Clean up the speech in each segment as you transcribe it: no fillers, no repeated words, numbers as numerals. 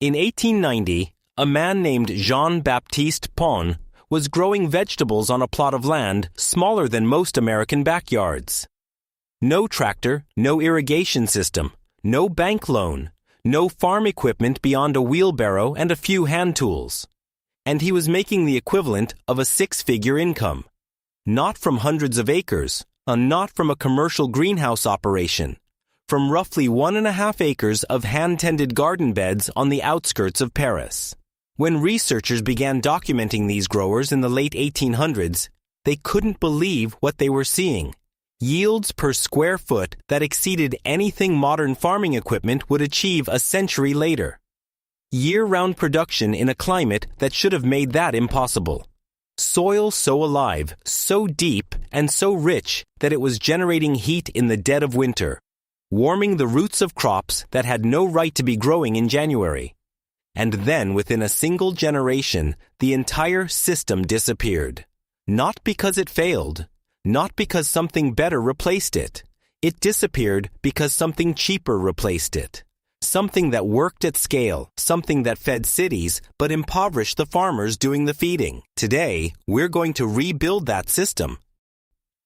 In 1890, a man named Jean-Baptiste Pon was growing vegetables on a plot of land smaller than most American backyards. No tractor, no irrigation system, no bank loan, no farm equipment beyond a wheelbarrow and a few hand tools. And he was making the equivalent of a six-figure income. Not from hundreds of acres, not from a commercial greenhouse operation, from roughly 1.5 acres of hand-tended garden beds on the outskirts of Paris. When researchers began documenting these growers in the late 1800s, they couldn't believe what they were seeing. Yields per square foot that exceeded anything modern farming equipment would achieve a century later. Year-round production in a climate that should have made that impossible. Soil so alive, so deep, and so rich that it was generating heat in the dead of winter, warming the roots of crops that had no right to be growing in January. And then, within a single generation, the entire system disappeared. Not because it failed, not because something better replaced it. It disappeared because something cheaper replaced it. Something that worked at scale, something that fed cities, but impoverished the farmers doing the feeding. Today, we're going to rebuild that system.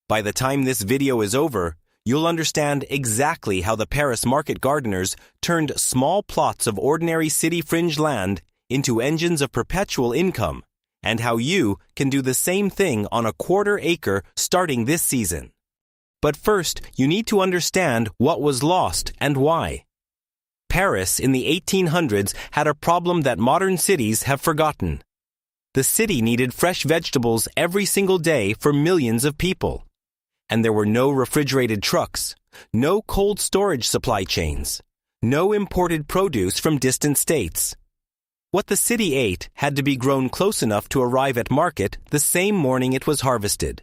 By the time this video is over, you'll understand exactly how the Paris market gardeners turned small plots of ordinary city fringe land into engines of perpetual income, and how you can do the same thing on a quarter acre starting this season. But first, you need to understand what was lost and why. Paris in the 1800s had a problem that modern cities have forgotten. The city needed fresh vegetables every single day for millions of people. And there were no refrigerated trucks, no cold storage supply chains, no imported produce from distant states. What the city ate had to be grown close enough to arrive at market the same morning it was harvested.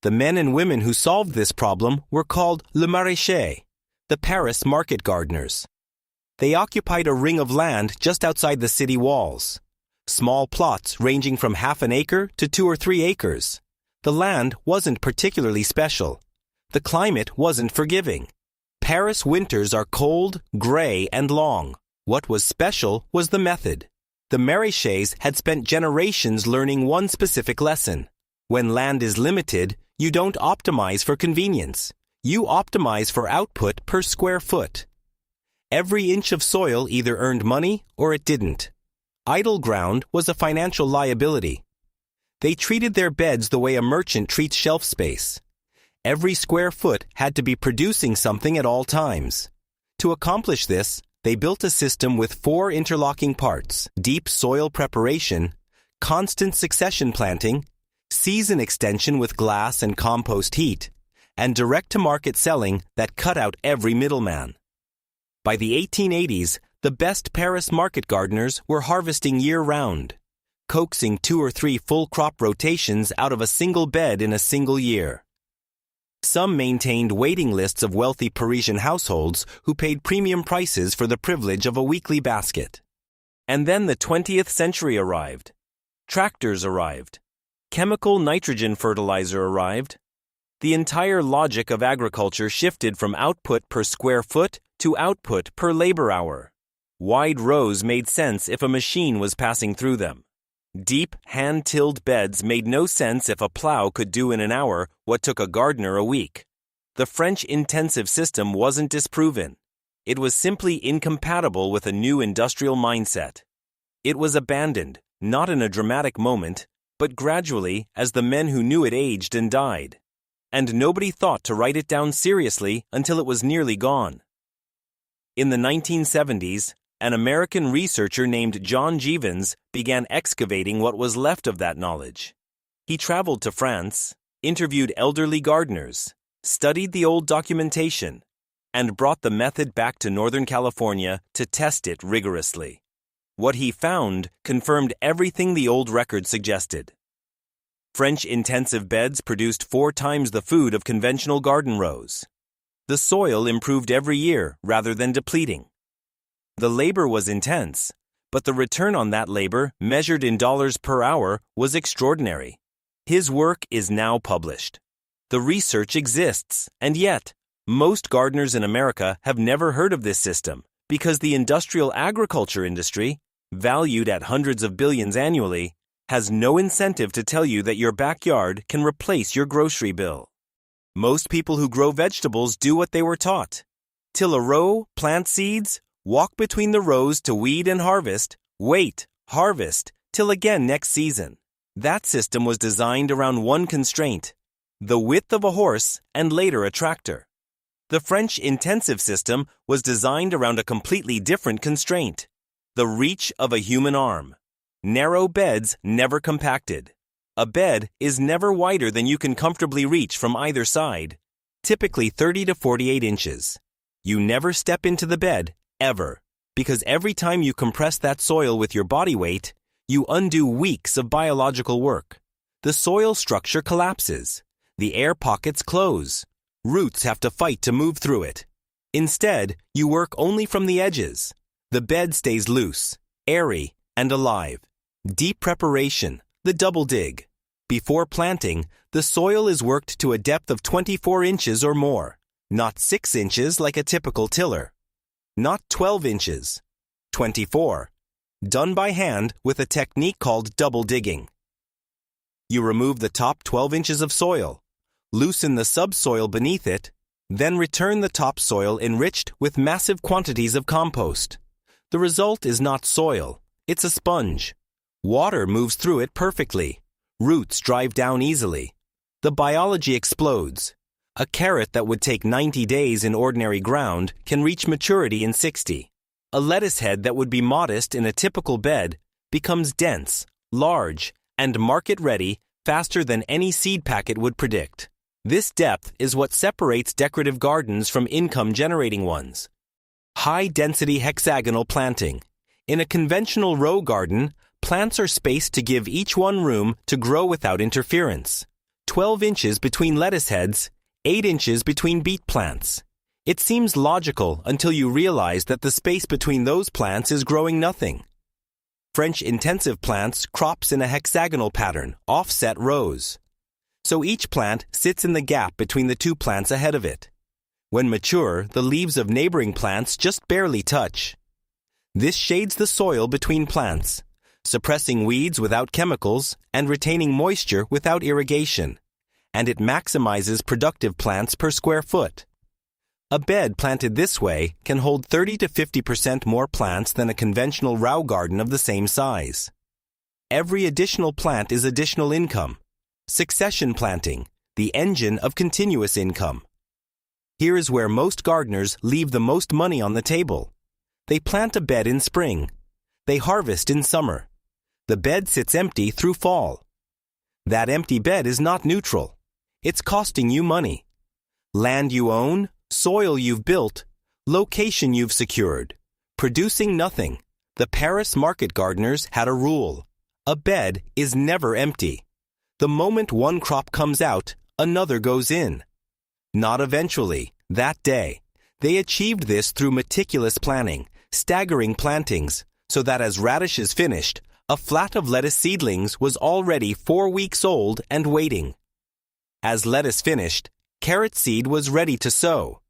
The men and women who solved this problem were called le maraîchers, the Paris market gardeners. They occupied a ring of land just outside the city walls, small plots ranging from half an acre to 2 or 3 acres. The land wasn't particularly special. The climate wasn't forgiving. Paris winters are cold, gray, and long. What was special was the method. The maraîchers had spent generations learning one specific lesson. When land is limited, you don't optimize for convenience. You optimize for output per square foot. Every inch of soil either earned money or it didn't. Idle ground was a financial liability. They treated their beds the way a merchant treats shelf space. Every square foot had to be producing something at all times. To accomplish this, they built a system with 4 interlocking parts: deep soil preparation, constant succession planting, season extension with glass and compost heat, and direct-to-market selling that cut out every middleman. By the 1880s, the best Paris market gardeners were harvesting year-round, coaxing 2 or 3 full crop rotations out of a single bed in a single year. Some maintained waiting lists of wealthy Parisian households who paid premium prices for the privilege of a weekly basket. And then the 20th century arrived. Tractors arrived. Chemical nitrogen fertilizer arrived. The entire logic of agriculture shifted from output per square foot to output per labor hour. Wide rows made sense if a machine was passing through them. Deep, hand-tilled beds made no sense if a plow could do in an hour what took a gardener a week. The French intensive system wasn't disproven. It was simply incompatible with a new industrial mindset. It was abandoned, not in a dramatic moment, but gradually as the men who knew it aged and died. And nobody thought to write it down seriously until it was nearly gone. In the 1970s, an American researcher named John Jeavons began excavating what was left of that knowledge. He traveled to France, interviewed elderly gardeners, studied the old documentation, and brought the method back to Northern California to test it rigorously. What he found confirmed everything the old record suggested. French intensive beds produced 4 times the food of conventional garden rows. The soil improved every year rather than depleting. The labor was intense, but the return on that labor, measured in dollars per hour, was extraordinary. His work is now published. The research exists, and yet, most gardeners in America have never heard of this system Because the industrial agriculture industry, valued at hundreds of billions annually, has no incentive to tell you that your backyard can replace your grocery bill. Most people who grow vegetables do what they were taught. Till a row, plant seeds, walk between the rows to weed and harvest, wait, harvest, till again next season. That system was designed around one constraint, the width of a horse and later a tractor. The French intensive system was designed around a completely different constraint, the reach of a human arm. Narrow beds never compacted. A bed is never wider than you can comfortably reach from either side, typically 30 to 48 inches. You never step into the bed, ever, because every time you compress that soil with your body weight, you undo weeks of biological work. The soil structure collapses. The air pockets close. Roots have to fight to move through it. Instead, you work only from the edges. The bed stays loose, airy, and alive. Deep preparation, the double dig. Before planting, the soil is worked to a depth of 24 inches or more, not 6 inches like a typical tiller. Not 12 inches, 24. Done by hand with a technique called double digging. You remove the top 12 inches of soil, loosen the subsoil beneath it, then return the topsoil enriched with massive quantities of compost. The result is not soil, it's a sponge. Water moves through it perfectly. Roots drive down easily. The biology explodes. A carrot that would take 90 days in ordinary ground can reach maturity in 60. A lettuce head that would be modest in a typical bed becomes dense, large, and market-ready faster than any seed packet would predict. This depth is what separates decorative gardens from income-generating ones. High-density hexagonal planting. In a conventional row garden, plants are spaced to give each one room to grow without interference. 12 inches between lettuce heads, 8 inches between beet plants. It seems logical until you realize that the space between those plants is growing nothing. French intensive plants crops in a hexagonal pattern, offset rows. So each plant sits in the gap between the two plants ahead of it. When mature, the leaves of neighboring plants just barely touch. This shades the soil between plants, suppressing weeds without chemicals and retaining moisture without irrigation, and it maximizes productive plants per square foot. A bed planted this way can hold 30 to 50% more plants than a conventional row garden of the same size. Every additional plant is additional income. Succession planting, the engine of continuous income. Here is where most gardeners leave the most money on the table. They plant a bed in spring. They harvest in summer. The bed sits empty through fall. That empty bed is not neutral. It's costing you money. Land you own, soil you've built, location you've secured. Producing nothing. The Paris market gardeners had a rule. A bed is never empty. The moment one crop comes out, another goes in. Not eventually, that day. They achieved this through meticulous planning, staggering plantings, so that as radish is finished, a flat of lettuce seedlings was already 4 weeks old and waiting. As lettuce finished, carrot seed was ready to sow.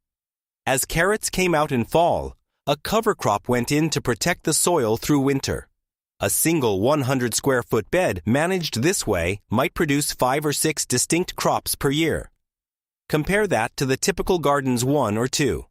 As carrots came out in fall, a cover crop went in to protect the soil through winter. A single 100 square foot bed managed this way might produce 5 or 6 distinct crops per year. Compare that to the typical garden's 1 or 2.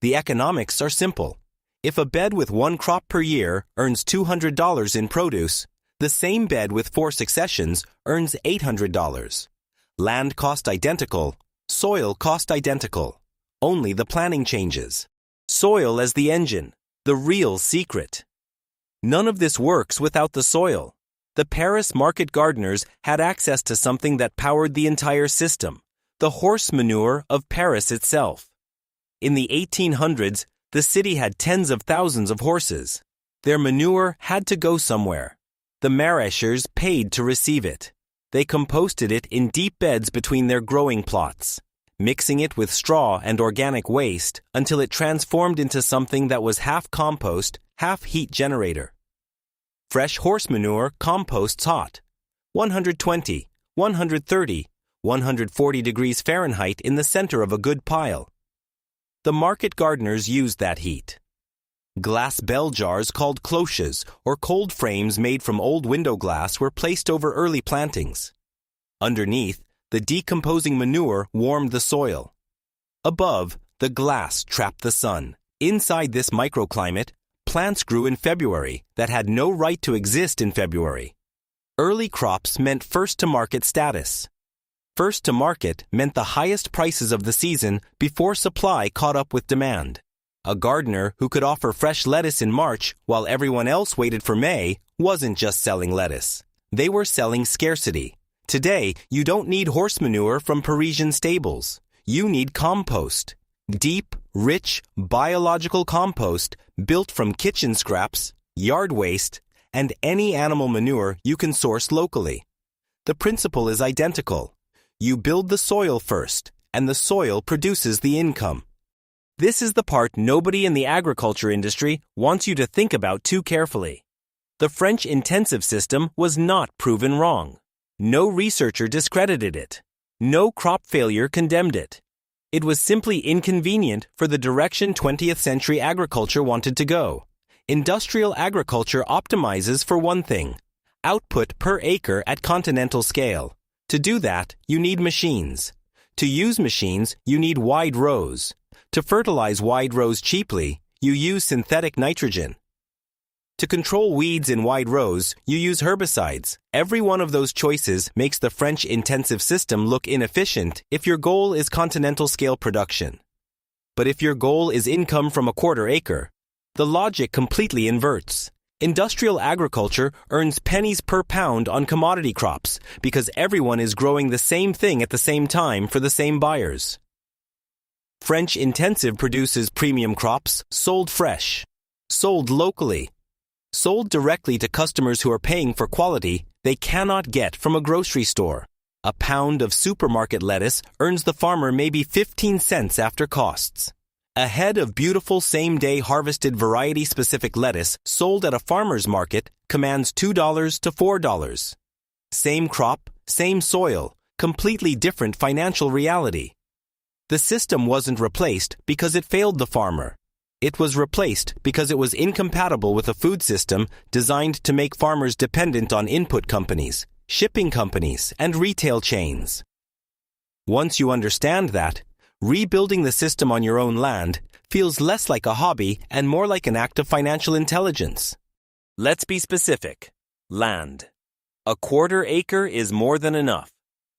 The economics are simple. If a bed with 1 crop per year earns $200 in produce, the same bed with 4 successions earns $800. Land cost identical, soil cost identical. Only the planning changes. Soil as the engine, the real secret. None of this works without the soil. The Paris market gardeners had access to something that powered the entire system, the horse manure of Paris itself. In the 1800s, the city had tens of thousands of horses. Their manure had to go somewhere. The maraîchers paid to receive it. They composted it in deep beds between their growing plots, mixing it with straw and organic waste until it transformed into something that was half compost, half heat generator. Fresh horse manure composts hot, 120, 130, 140 degrees Fahrenheit in the center of a good pile. The market gardeners used that heat. Glass bell jars called cloches or cold frames made from old window glass were placed over early plantings. Underneath, the decomposing manure warmed the soil. Above, the glass trapped the sun. Inside this microclimate, plants grew in February that had no right to exist in February. Early crops meant first-to-market status. First-to-market meant the highest prices of the season before supply caught up with demand. A gardener who could offer fresh lettuce in March while everyone else waited for May wasn't just selling lettuce. They were selling scarcity. Today, you don't need horse manure from Parisian stables. You need compost. Deep, rich, biological compost built from kitchen scraps, yard waste, and any animal manure you can source locally. The principle is identical. You build the soil first, and the soil produces the income. This is the part nobody in the agriculture industry wants you to think about too carefully. The French intensive system was not proven wrong. No researcher discredited it. No crop failure condemned it. It was simply inconvenient for the direction 20th century agriculture wanted to go. Industrial agriculture optimizes for one thing: output per acre at continental scale. To do that, you need machines. To use machines, you need wide rows. To fertilize wide rows cheaply, you use synthetic nitrogen. To control weeds in wide rows, you use herbicides. Every one of those choices makes the French intensive system look inefficient if your goal is continental scale production. But if your goal is income from a quarter acre, the logic completely inverts. Industrial agriculture earns pennies per pound on commodity crops because everyone is growing the same thing at the same time for the same buyers. French intensive produces premium crops sold fresh, sold locally, sold directly to customers who are paying for quality they cannot get from a grocery store. A pound of supermarket lettuce earns the farmer maybe 15 cents after costs. A head of beautiful same-day harvested variety-specific lettuce sold at a farmer's market commands $2 to $4. Same crop, same soil, completely different financial reality. The system wasn't replaced because it failed the farmer. It was replaced because it was incompatible with a food system designed to make farmers dependent on input companies, shipping companies, and retail chains. Once you understand that, rebuilding the system on your own land feels less like a hobby and more like an act of financial intelligence. Let's be specific. Land. A quarter acre is more than enough.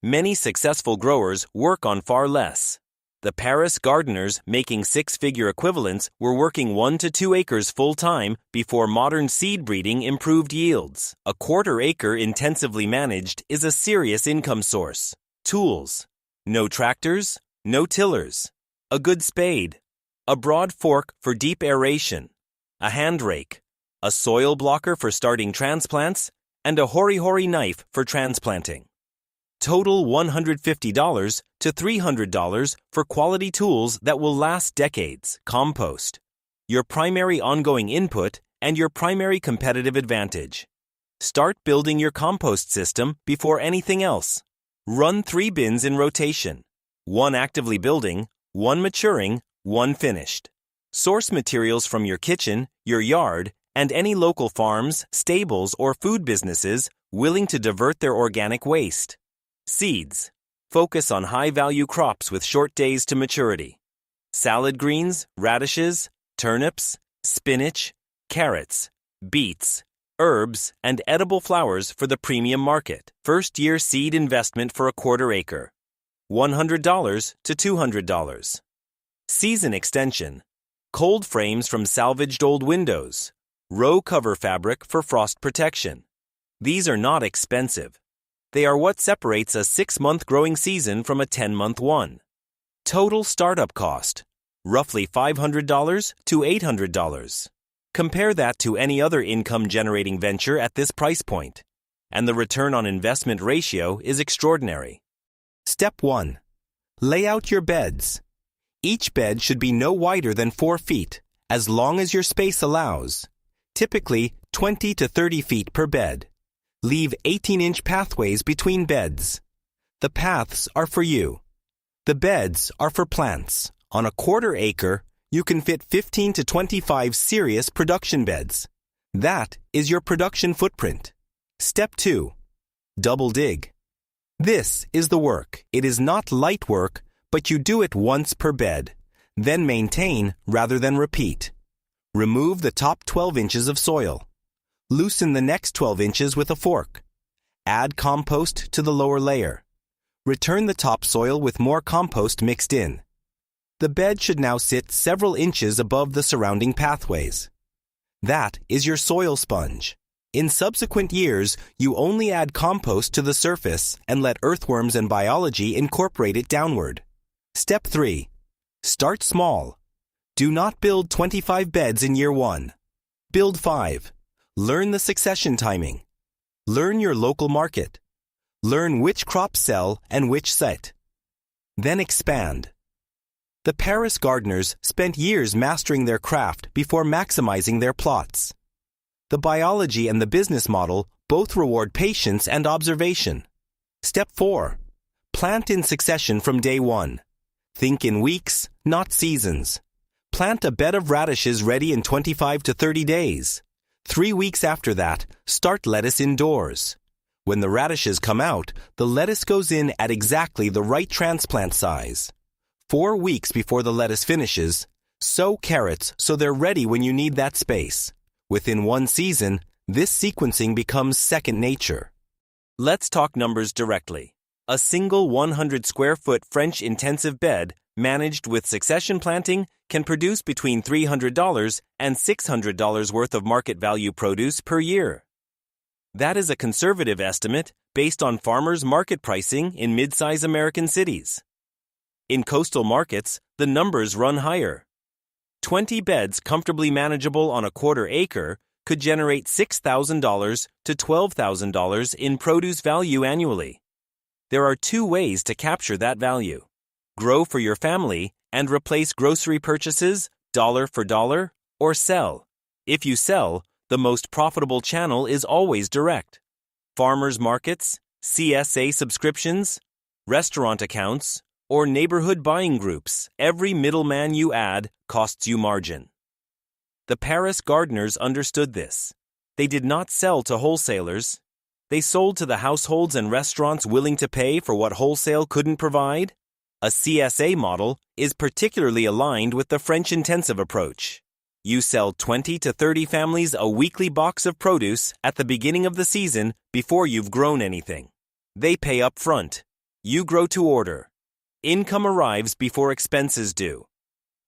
Many successful growers work on far less. The Paris gardeners making six-figure equivalents were working 1 to 2 acres full-time before modern seed breeding improved yields. A quarter acre intensively managed is a serious income source. Tools. No tractors, no tillers. A good spade. A broad fork for deep aeration. A hand rake. A soil blocker for starting transplants, and a hori-hori knife for transplanting. Total $150 to $300 for quality tools that will last decades. Compost. Your primary ongoing input and your primary competitive advantage. Start building your compost system before anything else. Run 3 bins in rotation. 1 actively building, 1 maturing, 1 finished. Source materials from your kitchen, your yard, and any local farms, stables, or food businesses willing to divert their organic waste. Seeds. Focus on high-value crops with short days to maturity. Salad greens, radishes, turnips, spinach, carrots, beets, herbs, and edible flowers for the premium market. First-year seed investment for a quarter acre. $100 to $200. Season extension. Cold frames from salvaged old windows. Row cover fabric for frost protection. These are not expensive. They are what separates a 6-month growing season from a 10-month one. Total startup cost, roughly $500 to $800. Compare that to any other income-generating venture at this price point, and the return on investment ratio is extraordinary. Step 1. Lay out your beds. Each bed should be no wider than 4 feet, as long as your space allows. Typically 20 to 30 feet per bed. Leave 18-inch pathways between beds. The paths are for you. The beds are for plants. On a quarter acre, You can fit 15 to 25 serious production beds. That is your production footprint. Step 2. Double dig. This is the work. It is not light work, but you do it once per bed. Then maintain rather than repeat. Remove the top 12 inches of soil. Loosen the next 12 inches with a fork. Add compost to the lower layer. Return the topsoil with more compost mixed in. The bed should now sit several inches above the surrounding pathways. That is your soil sponge. In subsequent years, you only add compost to the surface and let earthworms and biology incorporate it downward. Step 3. Start small. Do not build 25 beds in year 1. Build 5. Learn the succession timing. Learn your local market. Learn which crops sell and which set. Then expand. The Paris gardeners spent years mastering their craft before maximizing their plots. The biology and the business model both reward patience and observation. Step 4. Plant in succession from day 1. Think in weeks, not seasons. Plant a bed of radishes ready in 25 to 30 days. 3 weeks after that, start lettuce indoors. When the radishes come out, the lettuce goes in at exactly the right transplant size. 4 weeks before the lettuce finishes, sow carrots so they're ready when you need that space. Within 1 season, this sequencing becomes second nature. Let's talk numbers directly. A single 100 square foot French intensive bed managed with succession planting can produce between $300 and $600 worth of market value produce per year. That is a conservative estimate based on farmers' market pricing in mid-size American cities. In coastal markets, the numbers run higher. 20 beds comfortably manageable on a quarter acre could generate $6,000 to $12,000 in produce value annually. There are 2 ways to capture that value. Grow for your family and replace grocery purchases dollar for dollar, or sell. If you sell, the most profitable channel is always direct. Farmers markets, CSA subscriptions, restaurant accounts, or neighborhood buying groups, every middleman you add costs you margin. The Paris gardeners understood this. They did not sell to wholesalers. They sold to the households and restaurants willing to pay for what wholesale couldn't provide. A CSA model is particularly aligned with the French intensive approach. You sell 20 to 30 families a weekly box of produce at the beginning of the season before you've grown anything. They pay up front. You grow to order. Income arrives before expenses do.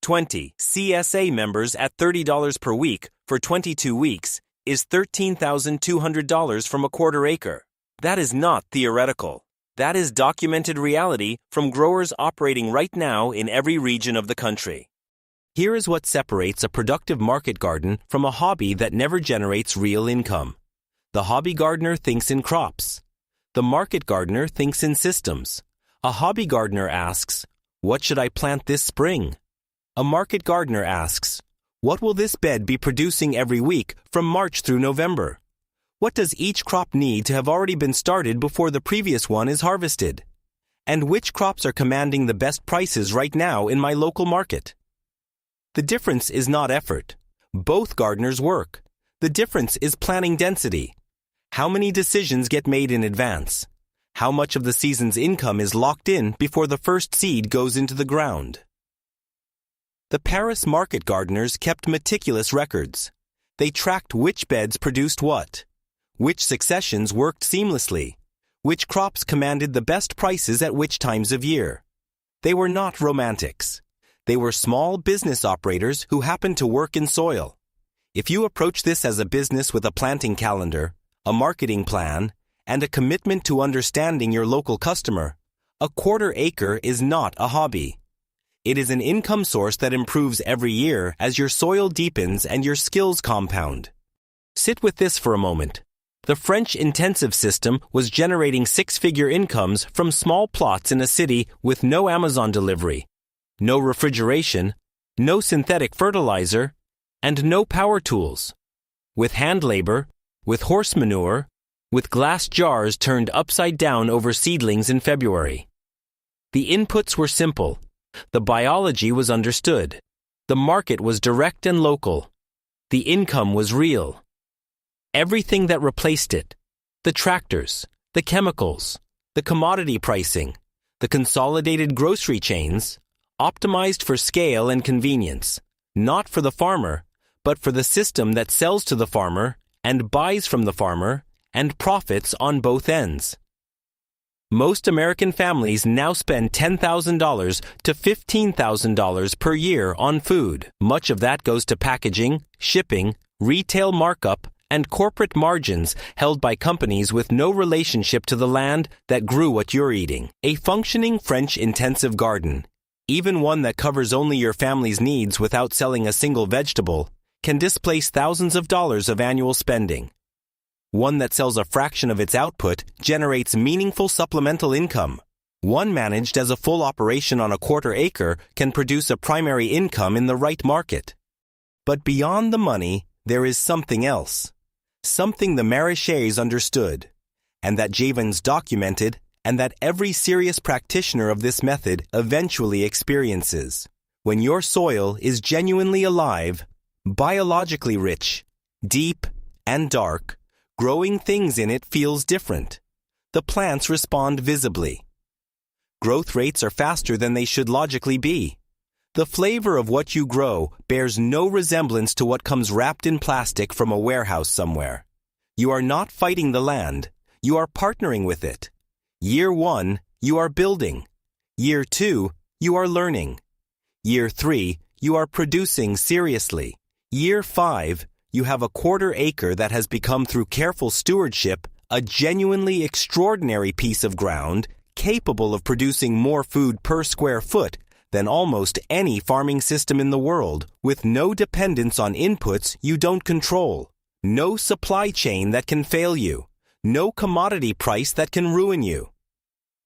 20 CSA members at $30 per week for 22 weeks is $13,200 from a quarter acre. That is not theoretical. That is documented reality from growers operating right now in every region of the country. Here is what separates a productive market garden from a hobby that never generates real income. The hobby gardener thinks in crops. The market gardener thinks in systems. A hobby gardener asks, "What should I plant this spring?" A market gardener asks, "What will this bed be producing every week from March through November? What does each crop need to have already been started before the previous one is harvested? And which crops are commanding the best prices right now in my local market?" The difference is not effort. Both gardeners work. The difference is planning density. How many decisions get made in advance? How much of the season's income is locked in before the first seed goes into the ground? The Paris market gardeners kept meticulous records. They tracked which beds produced what, which successions worked seamlessly, which crops commanded the best prices at which times of year. They were not romantics. They were small business operators who happened to work in soil. If you approach this as a business with a planting calendar, a marketing plan, and a commitment to understanding your local customer, a quarter acre is not a hobby. It is an income source that improves every year as your soil deepens and your skills compound. Sit with this for a moment. The French intensive system was generating 6-figure incomes from small plots in a city with no Amazon delivery, no refrigeration, no synthetic fertilizer, and no power tools. With hand labor, with horse manure, with glass jars turned upside down over seedlings in February. The inputs were simple. The biology was understood. The market was direct and local. The income was real. Everything that replaced it, the tractors, the chemicals, the commodity pricing, the consolidated grocery chains, optimized for scale and convenience, not for the farmer, but for the system that sells to the farmer and buys from the farmer and profits on both ends. Most American families now spend $10,000 to $15,000 per year on food. Much of that goes to packaging, shipping, retail markup, and corporate margins held by companies with no relationship to the land that grew what you're eating. A functioning French intensive garden, even one that covers only your family's needs without selling a single vegetable, can displace thousands of dollars of annual spending. One that sells a fraction of its output generates meaningful supplemental income. One managed as a full operation on a quarter acre can produce a primary income in the right market. But beyond the money, there is something else. Something the maraîchers understood, and that Javens documented, and that every serious practitioner of this method eventually experiences. When your soil is genuinely alive, biologically rich, deep, and dark, growing things in it feels different. The plants respond visibly. Growth rates are faster than they should logically be. The flavor of what you grow bears no resemblance to what comes wrapped in plastic from a warehouse somewhere. You are not fighting the land. You are partnering with it. Year 1, you are building. Year 2, you are learning. Year 3, you are producing seriously. Year 5, you have a quarter acre that has become, through careful stewardship, a genuinely extraordinary piece of ground capable of producing more food per square foot than almost any farming system in the world, with no dependence on inputs you don't control, no supply chain that can fail you, no commodity price that can ruin you.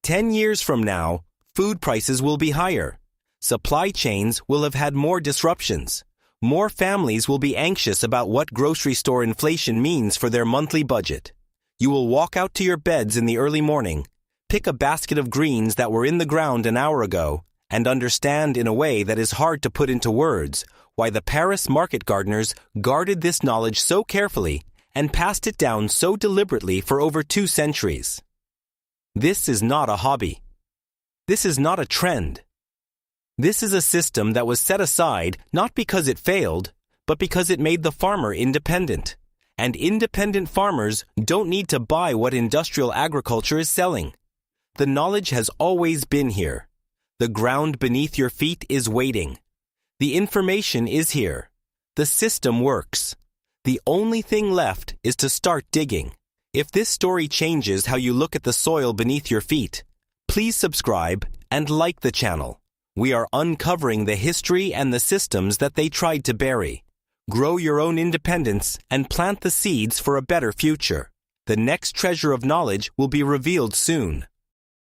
10 years from now, food prices will be higher. Supply chains will have had more disruptions. More families will be anxious about what grocery store inflation means for their monthly budget. You will walk out to your beds in the early morning, pick a basket of greens that were in the ground an hour ago, and understand in a way that is hard to put into words why the Paris market gardeners guarded this knowledge so carefully and passed it down so deliberately for over 2 centuries. This is not a hobby. This is not a trend. This is a system that was set aside not because it failed, but because it made the farmer independent. And independent farmers don't need to buy what industrial agriculture is selling. The knowledge has always been here. The ground beneath your feet is waiting. The information is here. The system works. The only thing left is to start digging. If this story changes how you look at the soil beneath your feet, please subscribe and like the channel. We are uncovering the history and the systems that they tried to bury. Grow your own independence and plant the seeds for a better future. The next treasure of knowledge will be revealed soon.